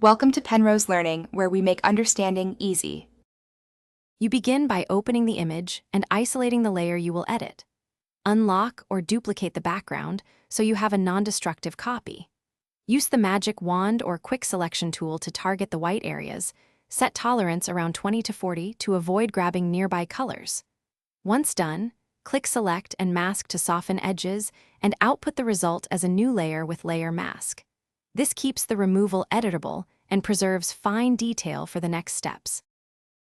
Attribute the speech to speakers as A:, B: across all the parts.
A: Welcome to Penrose Learning, where we make understanding easy.
B: You begin by opening the image and isolating the layer you will edit. Unlock or duplicate the background so you have a non-destructive copy. Use the magic wand or quick selection tool to target the white areas. Set tolerance around 20 to 40 to avoid grabbing nearby colors. Once done, click Select and Mask to soften edges and output the result as a new layer with Layer Mask. This keeps the removal editable and preserves fine detail for the next steps.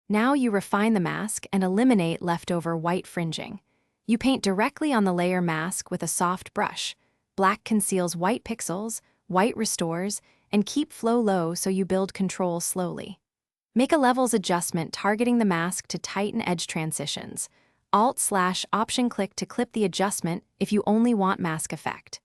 B: Now you refine the mask and eliminate leftover white fringing. You paint directly on the layer mask with a soft brush. Black conceals white pixels, white restores, and keep flow low so you build control slowly. Make a levels adjustment targeting the mask to tighten edge transitions. Alt/Option click to clip the adjustment if you only want mask effect.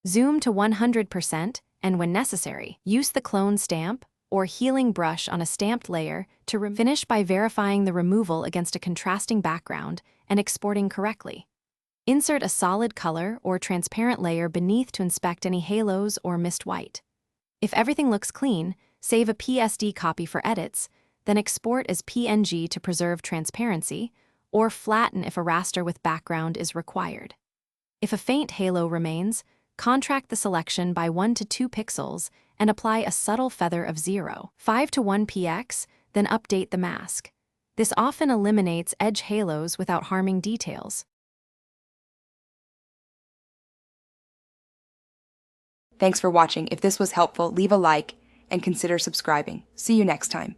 B: Zoom to 100%, and when necessary, use the clone stamp or healing brush on a stamped layer to finish by verifying the removal against a contrasting background and exporting correctly. Insert a solid color or transparent layer beneath to inspect any halos or missed white. If everything looks clean, save a PSD copy for edits, then export as PNG to preserve transparency, or flatten if a raster with background is required. If a faint halo remains, contract the selection by 1 to 2 pixels and apply a subtle feather of 0.5 to 1 px, then update the mask. This often eliminates edge halos without harming details.
A: Thanks for watching. If this was helpful, leave a like and consider subscribing. See you next time.